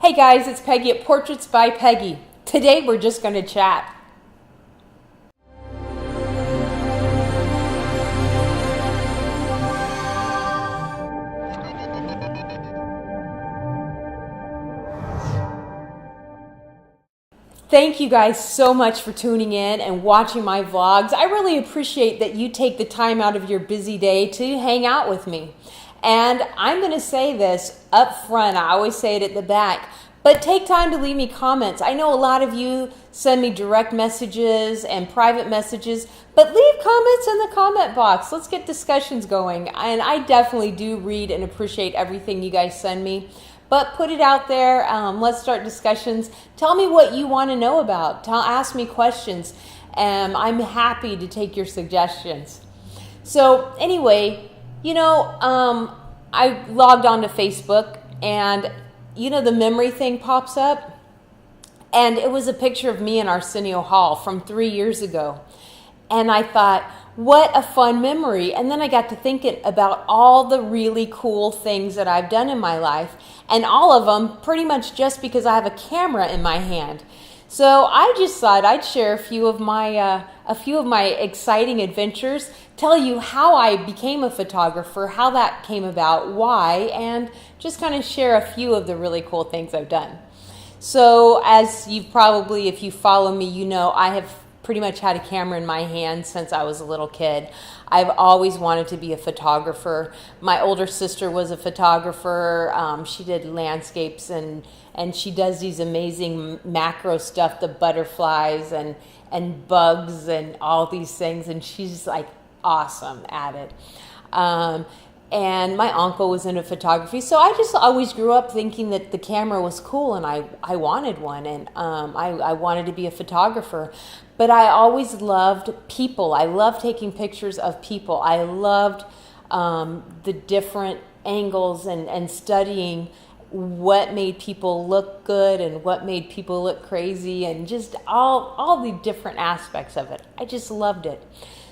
Hey guys, it's Peggy at Portraits by Peggy. Today we're just going to chat. Thank you guys so much for tuning in and watching my vlogs. I really appreciate that you take the time out of your busy day to hang out with me. And I'm going to say this up front. I always say it at the back. But take time to leave me comments. I know a lot of you send me direct messages and private messages, but leave comments in the comment box. Let's get discussions going. And I definitely do read and appreciate everything you guys send me. But put it out there. Let's start discussions. Tell me what you want to know about. Ask me questions. I'm happy to take your suggestions. So anyway, I logged on to Facebook and the memory thing pops up, and it was a picture of me in Arsenio Hall from 3 years ago. And I thought, what a fun memory. And then I got to thinking about all the really cool things that I've done in my life, and all of them pretty much just because I have a camera in my hand. So I just thought I'd share a few of my exciting adventures, tell you how I became a photographer, how that came about, why, and just kind of share a few of the really cool things I've done. So as you probably, if you follow me, I have pretty much had a camera in my hand since I was a little kid. I've always wanted to be a photographer. My older sister was a photographer. She did landscapes and she does these amazing macro stuff, the butterflies and bugs and all these things. And she's like awesome at it. And my uncle was into photography. So I just always grew up thinking that the camera was cool, and I wanted one, and I wanted to be a photographer. But I always loved people. I loved taking pictures of people. I loved the different angles and studying what made people look good and what made people look crazy, and just all the different aspects of it. I just loved it.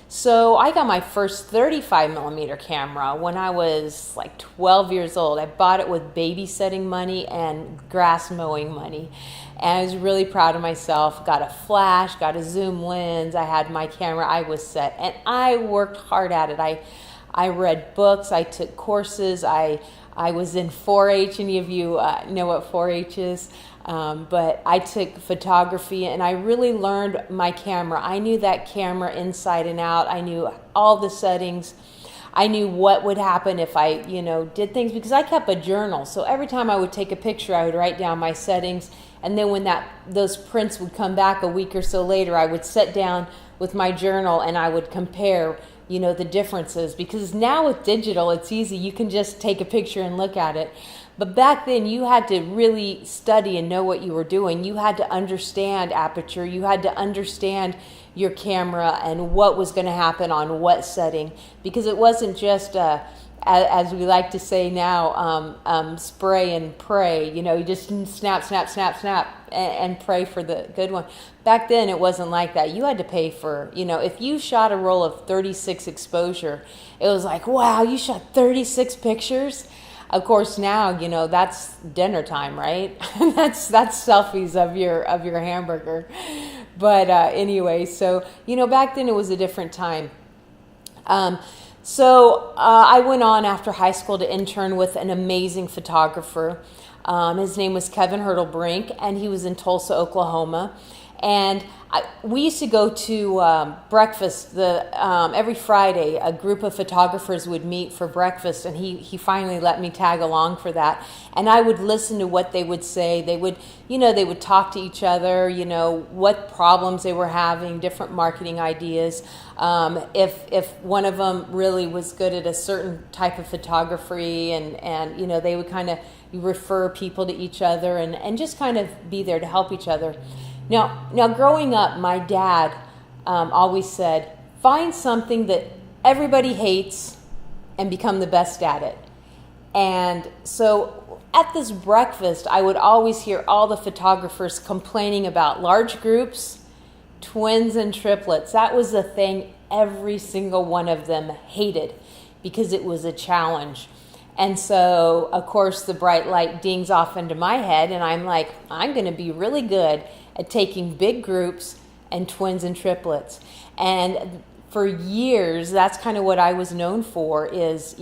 So I got my first 35 millimeter camera when I was like 12 years old. I bought it with babysitting money and grass mowing money. And I was really proud of myself. Got a flash, got a zoom lens. I had my camera. I was set. And I worked hard at it. I read books. I took courses. I was in 4-H. Any of you know what 4-H is? But I took photography, and I really learned my camera. I knew that camera inside and out. I knew all the settings. I knew what would happen if I, did things, because I kept a journal. So every time I would take a picture, I would write down my settings. And then when those prints would come back a week or so later, I would sit down with my journal and I would compare, the differences. Because now with digital, it's easy. You can just take a picture and look at it. But back then, you had to really study and know what you were doing. You had to understand aperture. You had to understand your camera and what was going to happen on what setting. Because it wasn't just, as we like to say now, spray and pray. You just snap, snap, snap, snap, and pray for the good one. Back then, it wasn't like that. You had to pay for, if you shot a roll of 36 exposure, it was like, wow, you shot 36 pictures? Of course, now, that's dinner time, right? that's selfies of your hamburger. But anyway, so, back then it was a different time. So I went on after high school to intern with an amazing photographer. His name was Kevin Hurtlebrink, and he was in Tulsa, Oklahoma. And we used to go to breakfast. Every Friday, a group of photographers would meet for breakfast, and he finally let me tag along for that. And I would listen to what they would say. They would, they would talk to each other, what problems they were having, different marketing ideas. If one of them really was good at a certain type of photography, and they would kind of refer people to each other and just kind of be there to help each other. Now, growing up, my dad always said, find something that everybody hates and become the best at it. And so at this breakfast, I would always hear all the photographers complaining about large groups, twins and triplets. That was the thing every single one of them hated, because it was a challenge. And so, of course, the bright light dings off into my head, and I'm like, I'm going to be really good at taking big groups and twins and triplets. And for years, that's kind of what I was known for is,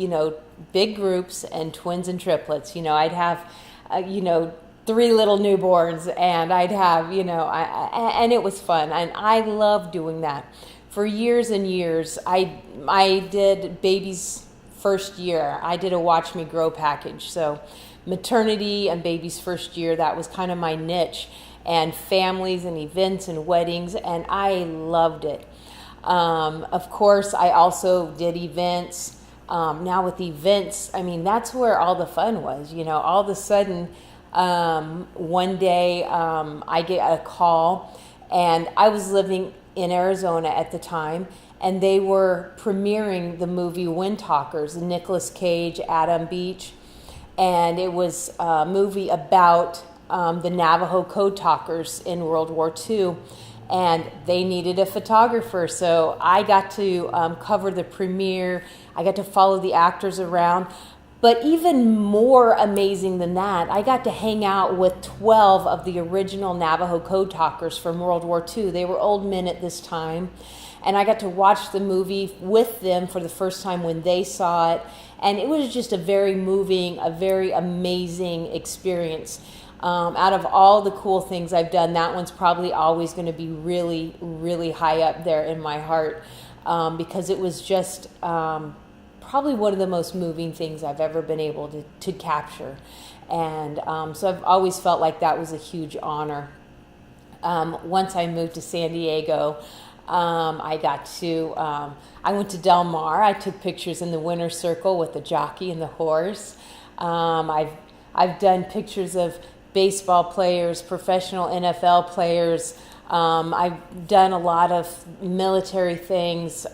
big groups and twins and triplets. I'd have, 3 little newborns, and I'd have, and it was fun. And I loved doing that. For years and years, I did babies' first year. I did a Watch Me Grow package. So maternity and baby's first year, that was kind of my niche. And families and events and weddings, and I loved it. Of course, I also did events. Now with events, that's where all the fun was. All of a sudden, one day I get a call, and I was living in Arizona at the time, and they were premiering the movie Wind Talkers, Nicolas Cage, Adam Beach, and it was a movie about the Navajo code talkers in World War II, and they needed a photographer, so I got to cover the premiere. I got to follow the actors around. But even more amazing than that, I got to hang out with 12 of the original Navajo code talkers from World War II. They were old men at this time. And I got to watch the movie with them for the first time when they saw it. And it was just a very moving, a very amazing experience. Out of all the cool things I've done, that one's probably always going to be really, really high up there in my heart because it was just probably one of the most moving things I've ever been able to capture. And so I've always felt like that was a huge honor. Once I moved to San Diego, I went to Del Mar. I took pictures in the winner's circle with the jockey and the horse. I've done pictures of baseball players, professional NFL players. I've done a lot of military things,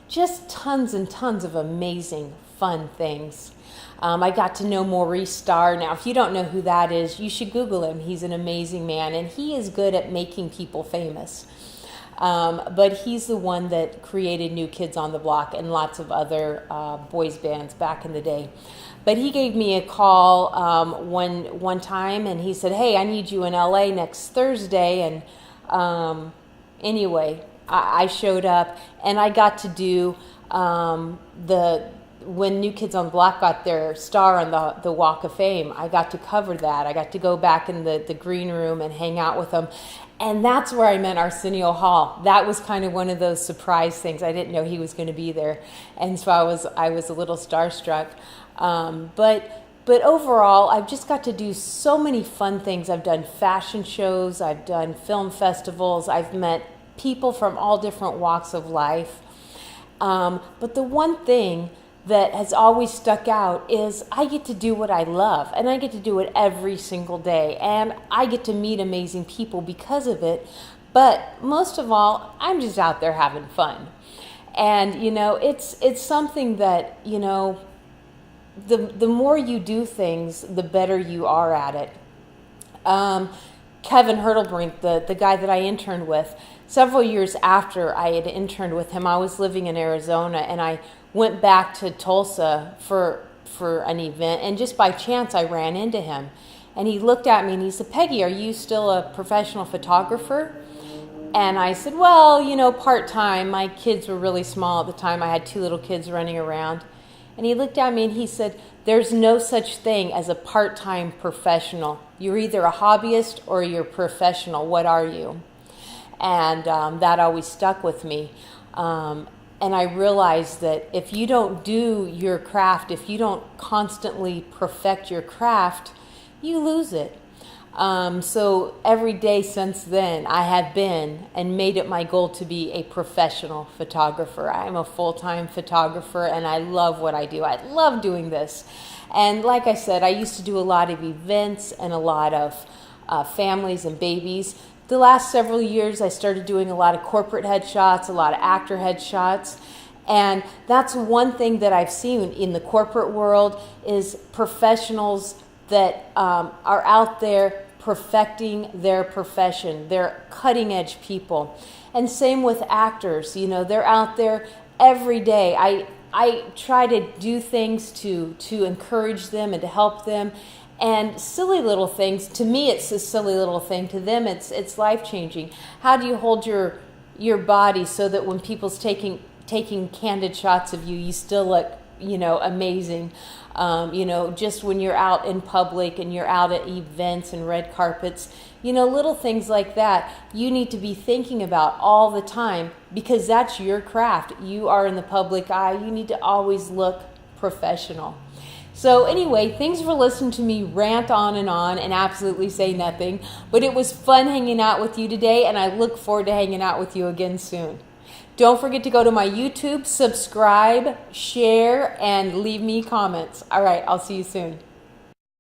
just tons and tons of amazing, fun things. I got to know Maurice Starr. Now, if you don't know who that is, you should Google him. He's an amazing man, and he is good at making people famous. But he's the one that created New Kids on the Block and lots of other boys bands back in the day. But he gave me a call one time, and he said, "Hey, I need you in LA next Thursday." And anyway, I showed up, and I got to do when New Kids on the Block got their star on the Walk of Fame. I got to cover that. I got to go back in the green room and hang out with them. And that's where I met Arsenio Hall. That was kind of one of those surprise things. I didn't know he was going to be there. And so I was a little starstruck. But overall, I've just got to do so many fun things. I've done fashion shows. I've done film festivals. I've met people from all different walks of life. But the one thing that has always stuck out is I get to do what I love, and I get to do it every single day, and I get to meet amazing people because of it. But most of all, I'm just out there having fun. And it's something that the more you do things, the better you are at it. Kevin Hurtlebrink, the guy that I interned with, several years after I had interned with him, I was living in Arizona, and I went back to Tulsa for an event, and just by chance I ran into him. And he looked at me and he said, "Peggy, are you still a professional photographer?" And I said, "Well, part-time. My kids were really small at the time. I had 2 little kids running around." And he looked at me and he said, "There's no such thing as a part-time professional. You're either a hobbyist or you're professional. What are you?" And that always stuck with me. And I realized that if you don't do your craft, if you don't constantly perfect your craft, you lose it. So every day since then, I have been and made it my goal to be a professional photographer. I'm a full-time photographer, and I love what I do. I love doing this. And like I said, I used to do a lot of events and a lot of families and babies. The last several years, I started doing a lot of corporate headshots, a lot of actor headshots. And that's one thing that I've seen in the corporate world is professionals that are out there perfecting their profession. They're cutting edge people. And same with actors. They're out there every day. I try to do things to encourage them and to help them. And silly little things, to me it's a silly little thing. To them it's life-changing. How do you hold your body so that when people's taking candid shots of you, you still look, amazing? Just when you're out in public and you're out at events and red carpets, little things like that you need to be thinking about all the time, because that's your craft. You are in the public eye. You need to always look professional. So anyway, thanks for listening to me rant on and absolutely say nothing. But it was fun hanging out with you today, and I look forward to hanging out with you again soon. Don't forget to go to my YouTube, subscribe, share, and leave me comments. All right, I'll see you soon.